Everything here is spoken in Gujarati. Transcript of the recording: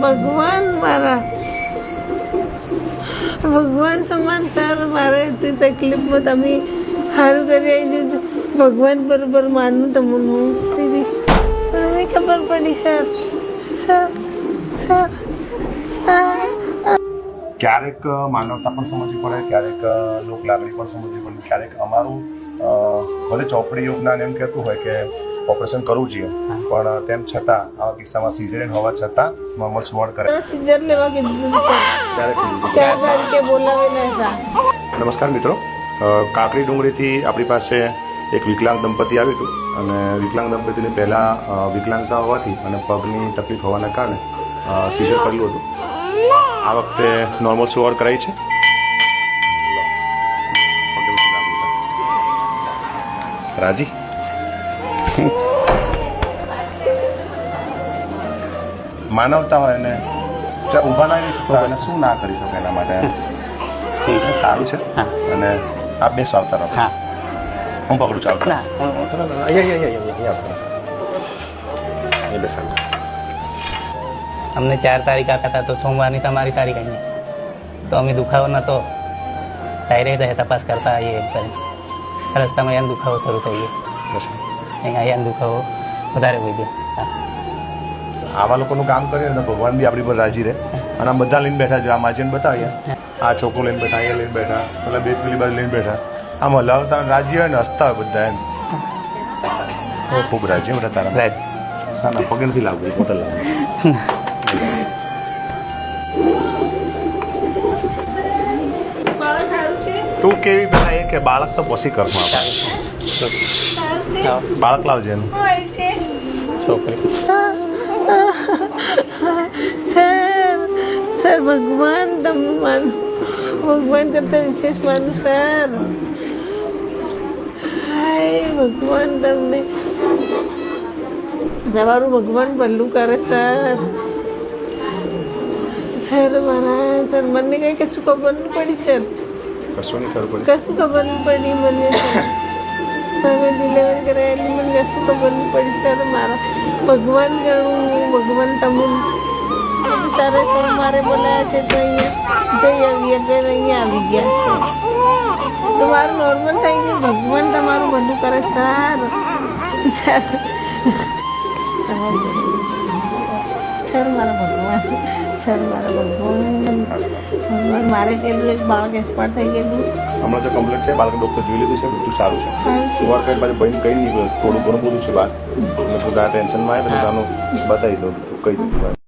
ભગવાન મારા ભગવાન સમાન સર મારે એટલી તકલીફમાં તમે સારું કરી આવેલું છે. ભગવાન બરોબર માનું તમને દીદી મને ખબર પડી સર સર સર ક્યારેક માનવતા પણ સમજવી પડે, ક્યારેક લોક લાગણી પણ સમજવી પડે, ક્યારેક અમારું ભલે ચોપડી યોગના એમ કહેતું હોય કે ઓપરેશન કરવું જોઈએ, પણ તેમ છતાં આવા કિસ્સામાં સિઝેરિયન હોવા છતાં નોર્મલ સુવાડ કરે. સીઝર લેવા કીધું સર 4 તારીખે બોલાવેલા હતા. નમસ્કાર મિત્રો, કાકડી ડુંગળીથી આપણી પાસે એક વિકલાંગ દંપતી આવ્યું હતું અને વિકલાંગ દંપતીને પહેલાં વિકલાંગતા હોવાથી અને પગની તકલીફ હોવાના કારણે સિઝર કરેલું હતું. આ વખતે નોર્મલ સુવાડ કરાઈ છે. રાજી માનવતા હોય ને ઊભા ના રહી શકતા અને શું ના કરી શકે એના માટે સારું છે. અને આપ બે આવતા રહો. હું પકડું ચાલતા અમને 4 તારીખ આપ્યા હતા તો સોમવારની તમારી તારીખ આવી, તો અમે દુખાવો નહોતો ડાયરેક્ટ તપાસ કરતા આવીએ. રસ્તામાં અહીંયા દુખાવો શરૂ થઈ ગયો, અહીંયા દુખાવો વધારે વધી ગયો. આવા લોકોનું કામ કરીએ ને તો ભગવાન બી આપણી પર રાજી રહે. અને આ બધા લઈને બેઠા છે, આ માજીને બતાવીએ, આ છોકરો લઈને બેઠા, અહીંયા લઈને બેઠા, પેલા બે પેલી બાજુ લઈને બેઠા, આમ હલાવતા રાજી હોય ને હસતા હોય બધા એમ. ખૂબ રાજી બધા તારા રાજી. ના ના પગે નથી લાગવું, હોટલ લાગવું. તું કેવી પેલા એ કે બાળક તો પછી ઘરમાં બાળક લાવજે એનું છોકરી સર ભગવાન તમે માનો, ભગવાન કરતા વિશેષ માનું સર. હાય ભગવાન તમને તમારું ભગવાન ભલું કરે સર. સર મારા સર મને કઈ કશું ખબર નહીં પડી સર, કશું નહીં ખબર પડી, કશું ખબર નહીં પડી મને સર. તમે ડિલિવરી કરાયેલી મને કશું ખબર નહીં પડી સર. મારા ભગવાન ગણું, ભગવાન તમે સારા સર મારે બોલાયા છે તો અહીંયા જઈ આવીએ ત્યારે અહીંયા આવી ગયા છે. તો મારું નોર્મલ થઈ ગયું. ભગવાન તમારું બધું કરે સર. સર મારા ભગવાન, સર મારા ભગવાન, ભગવાન મારે પેલું એક બાળક એક્સપાયર થઈ ગયેલું. હમણાં તો કમ્પ્લીટ છે, બાળક ડૉક્ટર જોઈ લીધું છે, બધું સારું છે. સુવાર કરી પાછું બહેન કંઈ નહીં, થોડું ઘણું બધું છે બહાર, એટલે તું તારા ટેન્શનમાં આવે તો તાનું બતાવી દઉં, કહી દઉં.